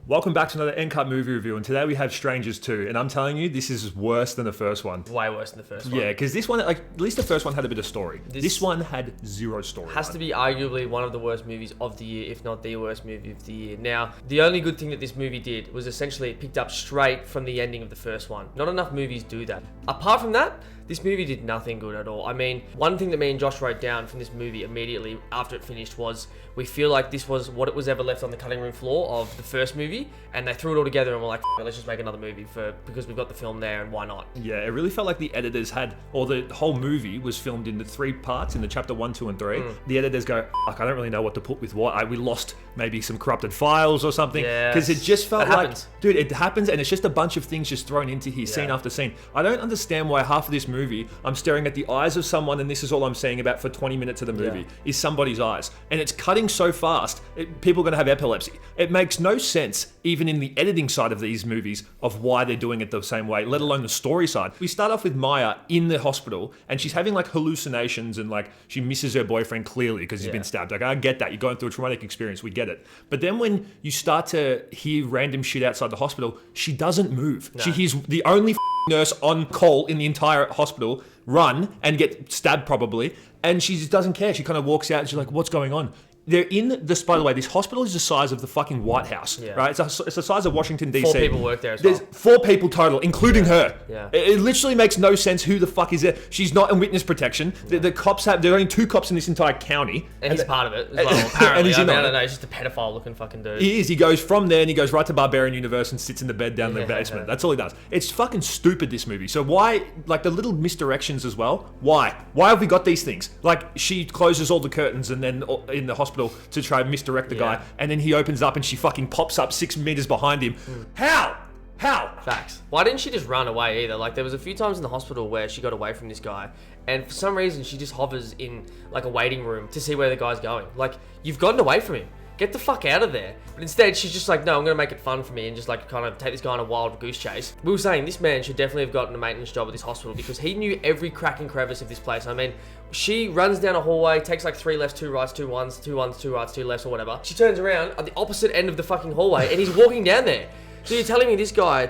Welcome back to another NCUT movie review, and today we have Strangers 2, and I'm telling you, this is worse than the first one. Way worse than the first one. Yeah, because this one, like, at least the first one had a bit of story. This one had zero story. Has to be arguably one of the worst movies of the year, if not the worst movie of the year. Now, the only good thing that this movie did was essentially it picked up straight from the ending of the first one. Not enough movies do that. Apart from that, this movie did nothing good at all. I mean, one thing that me and Josh wrote down from this movie immediately after it finished was we feel like this was what it was ever left on the cutting room floor of the first movie, and they threw it all together and were like, let's just make another movie because we've got the film there and why not? Yeah, it really felt like the editors had, or the whole movie was filmed into 3 parts in the chapter 1, 2, and 3. The editors go, I don't really know what to put with what. We lost maybe some corrupted files or something. Because it just felt like, dude, it happens and it's just a bunch of things just thrown into here, scene after scene. I don't understand why half of this movie, I'm staring at the eyes of someone, and this is all I'm seeing about for 20 minutes of the movie, is somebody's eyes. And it's cutting so fast, people are going to have epilepsy. It makes no sense, even in the editing side of these movies, of why they're doing it the same way, let alone the story side. We start off with Maya in the hospital, and she's having like hallucinations, and like she misses her boyfriend clearly because he's been stabbed. Like, I get that. You're going through a traumatic experience. We get it. But then when you start to hear random shit outside the hospital, she doesn't move. No. She hears the only nurse on call in the entire hospital run and get stabbed probably, and she just doesn't care. She kind of walks out and she's like, what's going on? They're in this, by the way, this hospital is the size of the fucking White House, right? It's the size of Washington, D.C. 4 people work there as well. There's 4 people total, including her. Yeah. It literally makes no sense who the fuck is there. She's not in witness protection. The cops there are only 2 cops in this entire county. And he's part of it as well, apparently. And he's I don't know, he's just a pedophile looking fucking dude. He is. He goes from there and he goes right to Barbarian Universe and sits in the bed down in the basement. That's all he does. It's fucking stupid, this movie. So why, like the little misdirections as well, why? Why have we got these things? Like, she closes all the curtains and then in the hospital to try and misdirect the guy, and then he opens up and she fucking pops up 6 meters behind him. How? Facts. Why didn't she just run away either? Like, there was a few times in the hospital where she got away from this guy, and for some reason she just hovers in like a waiting room to see where the guy's going. Like, you've gotten away from him. Get the fuck out of there. But instead, she's just like, no, I'm going to make it fun for me and just like kind of take this guy on a wild goose chase. We were saying this man should definitely have gotten a maintenance job at this hospital because he knew every crack and crevice of this place. I mean, she runs down a hallway, takes like 3 lefts, 2 rights, 2 ones, 2 ones, 2 rights, 2 lefts or whatever. She turns around at the opposite end of the fucking hallway and he's walking down there. So you're telling me this guy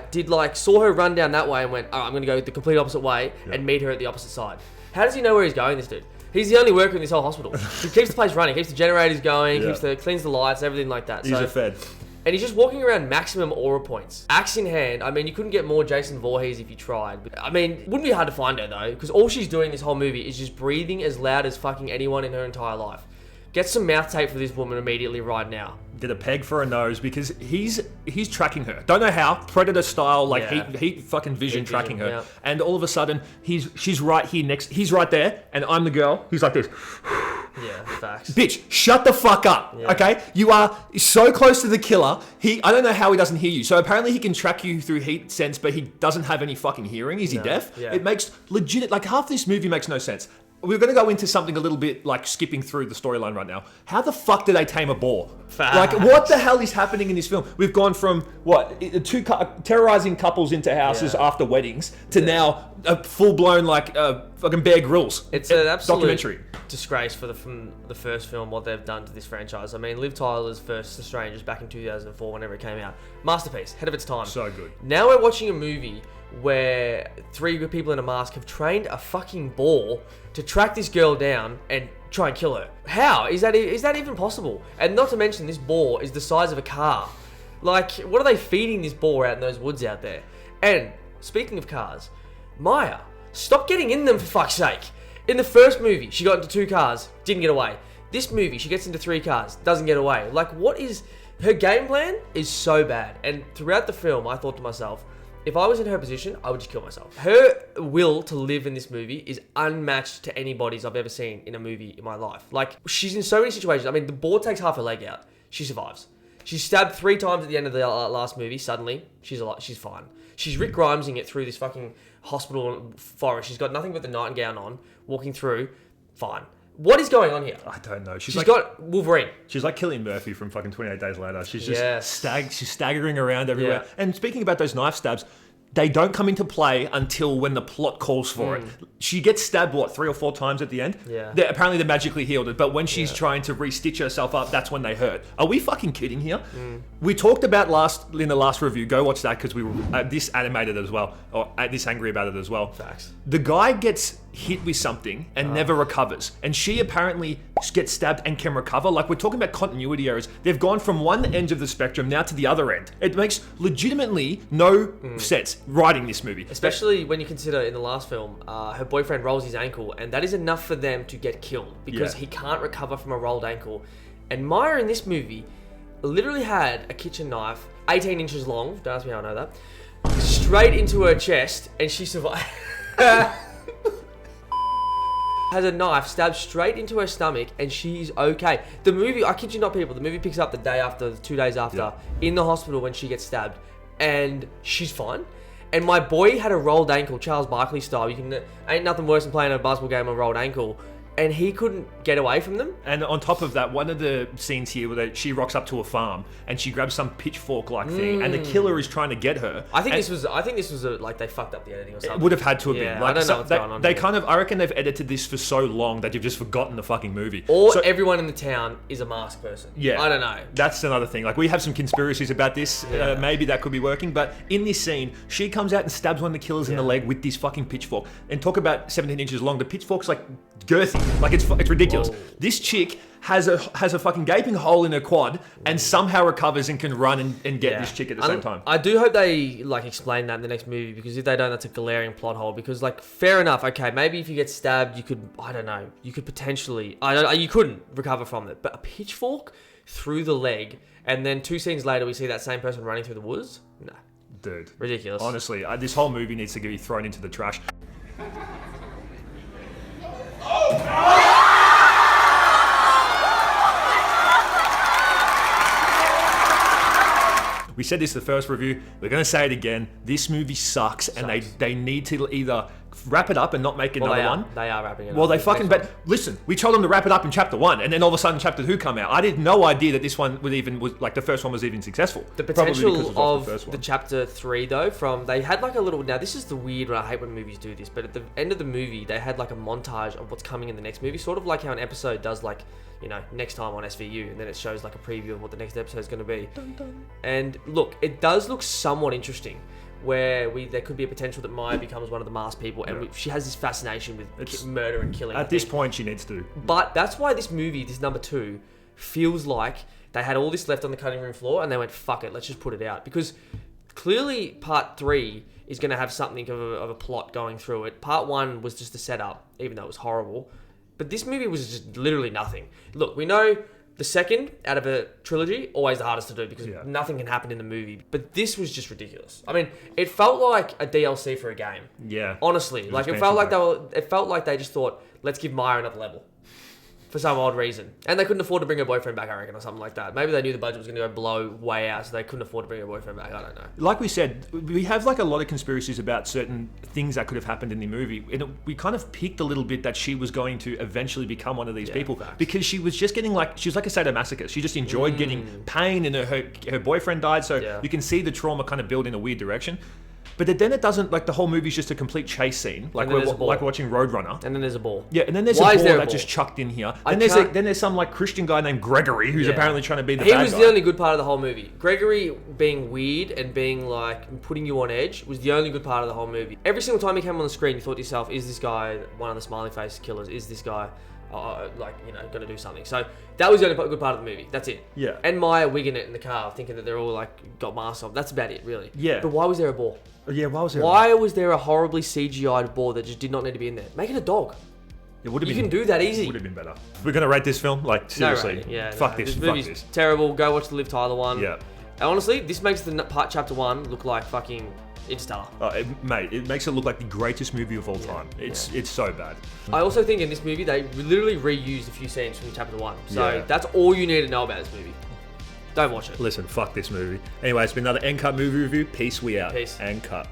saw her run down that way and went, all right, I'm going to go the complete opposite way and meet her at the opposite side. How does he know where he's going, this dude? He's the only worker in this whole hospital. He keeps the place running, keeps the generators going, cleans the lights, everything like that. He's a fed. And he's just walking around maximum aura points. Axe in hand. I mean, you couldn't get more Jason Voorhees if you tried. But, I mean, it wouldn't be hard to find her though, because all she's doing this whole movie is just breathing as loud as fucking anyone in her entire life. Get some mouth tape for this woman immediately right now. Get a peg for her nose because he's tracking her. Don't know how. Predator style, like heat fucking vision tracking her. Yeah. And all of a sudden, she's right here next. He's right there, and I'm the girl. He's like this. Yeah, facts. Bitch, shut the fuck up. Yeah. Okay? You are so close to the killer. I don't know how he doesn't hear you. So apparently he can track you through heat sense, but he doesn't have any fucking hearing. Is he deaf? Yeah. It makes legit, like half this movie makes no sense. We're going to go into something a little bit like skipping through the storyline right now. How the fuck did they tame a boar? Like, what the hell is happening in this film? We've gone from, terrorizing couples into houses after weddings to now a full-blown, like, fucking Bear Grylls. It's an absolute documentary disgrace from the first film, what they've done to this franchise. I mean, Liv Tyler's first The Strangers back in 2004, whenever it came out. Masterpiece, ahead of its time. So good. Now we're watching a movie where 3 people in a mask have trained a fucking boar to track this girl down and try and kill her. How? Is that even possible? And not to mention, this boar is the size of a car. Like, what are they feeding this boar out in those woods out there? And, speaking of cars, Maya, stop getting in them for fuck's sake. In the first movie, she got into 2 cars, didn't get away. This movie, she gets into 3 cars, doesn't get away. Like, what is... Her game plan is so bad. And throughout the film, I thought to myself, if I was in her position, I would just kill myself. Her will to live in this movie is unmatched to anybody's I've ever seen in a movie in my life. Like, she's in so many situations. I mean, the boar takes half her leg out. She survives. She's stabbed 3 times at the end of the last movie. Suddenly, she's fine. She's Rick Grimesing it through this fucking hospital forest. She's got nothing but the nightgown on, walking through, fine. What is going on here? I don't know. She's like, got Wolverine. She's like Cillian Murphy from fucking 28 Days Later. She's just she's staggering around everywhere. Yeah. And speaking about those knife stabs, they don't come into play until when the plot calls for it. She gets stabbed, 3 or 4 times at the end? Yeah. Apparently they're magically healed it, but when she's trying to re-stitch herself up, that's when they hurt. Are we fucking kidding here? We talked about in the last review, go watch that because we were this animated as well, or this angry about it as well. Facts. The guy gets hit with something and never recovers, and she apparently gets stabbed and can recover. Like, we're talking about continuity errors. They've gone from one end of the spectrum now to the other end. It makes legitimately no sense writing this movie. Especially when you consider in the last film, her boyfriend rolls his ankle, and that is enough for them to get killed because he can't recover from a rolled ankle. And Maya in this movie literally had a kitchen knife, 18 inches long, don't ask me how I know that, straight into her chest, and she survived. Has a knife stabbed straight into her stomach, and she's okay. The movie, I kid you not, people, the movie picks up the day after, 2 days after, in the hospital when she gets stabbed, and she's fine. And my boy had a rolled ankle, Charles Barkley style. Ain't nothing worse than playing a basketball game on a rolled ankle. And he couldn't get away from them. And on top of that, one of the scenes here where she rocks up to a farm and she grabs some pitchfork-like thing, and the killer is trying to get her. I think this was like they fucked up the editing or something. It would have had to have been. Like, I don't know what's going on. They kind of, I reckon they've edited this for so long that you've just forgotten the fucking movie. Or everyone in the town is a masked person. Yeah, I don't know. That's another thing. Like, we have some conspiracies about this. Maybe that could be working. But in this scene, she comes out and stabs one of the killers in the leg with this fucking pitchfork. And talk about 17 inches long. The pitchfork's like girthy. Like, it's ridiculous. Whoa. This chick has a fucking gaping hole in her quad and somehow recovers and can run and get this chick at the same time. I do hope they explain that in the next movie, because if they don't, that's a glaring plot hole. Because fair enough, okay, maybe if you get stabbed, you could potentially you couldn't recover from it, but a pitchfork through the leg, and then 2 scenes later we see that same person running through the woods. No, dude, ridiculous. Honestly, this whole movie needs to be thrown into the trash. We said this in the first review. We're going to say it again. This movie sucks, and they need to either wrap it up and not make another one. They are wrapping it up. Well, they fucking... But listen, we told them to wrap it up in chapter 1, and then all of a sudden chapter 2 come out. I had no idea that this one was the first one was even successful. The potential of the chapter 3, though, they had a little... Now, this is the weird one. I hate when movies do this, but at the end of the movie, they had a montage of what's coming in the next movie, sort of like how an episode does next time on SVU, and then it shows a preview of what the next episode is going to be. Dun, dun. And look, it does look somewhat interesting, where there could be a potential that Maya becomes one of the masked people, and she has this fascination with murder and killing. At this point, she needs to. But that's why this movie, this number 2, feels like they had all this left on the cutting room floor, and they went, fuck it, let's just put it out. Because clearly part 3 is going to have something of a plot going through it. Part 1 was just a setup, even though it was horrible. But this movie was just literally nothing. Look, we know the second out of a trilogy, always the hardest to do because nothing can happen in the movie. But this was just ridiculous. I mean, it felt like a DLC for a game. Yeah. Honestly. It felt like they just thought, let's give Maya another level. For some odd reason. And they couldn't afford to bring her boyfriend back, I reckon, or something like that. Maybe they knew the budget was going to go below way out, so they couldn't afford to bring her boyfriend back. I don't know. Like we said, we have a lot of conspiracies about certain things that could have happened in the movie. And we kind of peaked a little bit that she was going to eventually become one of these people. Facts. Because she was just getting she was like a sadomasochist. She just enjoyed getting pain, and her boyfriend died, so you can see the trauma kind of build in a weird direction. But then it doesn't, the whole movie's just a complete chase scene. Like we're watching Roadrunner. And then there's a ball. Yeah, and then there's a ball that just chucked in here. And then there's some Christian guy named Gregory who's apparently trying to be the bad guy. He was the only good part of the whole movie. Gregory being weird and being putting you on edge was the only good part of the whole movie. Every single time he came on the screen, you thought to yourself, is this guy one of the smiley face killers? Is this guy... going to do something. So that was the only good part of the movie. That's it. Yeah. And Maya wigging it in the car, thinking that they're all got masks on. That's about it, really. Yeah. But why was there a ball? Yeah, why was there a horribly CGI'd ball that just did not need to be in there? Make it a dog. It would have been. You can do that easy. It would have been better. We're gonna rate this film seriously. Fuck this. This movie's terrible. Go watch the Liv Tyler one. Yeah. And honestly, this makes the chapter 1 look like fucking Interstellar. Mate, it makes it look like the greatest movie of all time. It's so bad. I also think in this movie they literally reused a few scenes from chapter 1. So that's all you need to know about this movie. Don't watch it. Listen, fuck this movie. Anyway, it's been another NCUT movie review. Peace, we out. Peace. NCUT.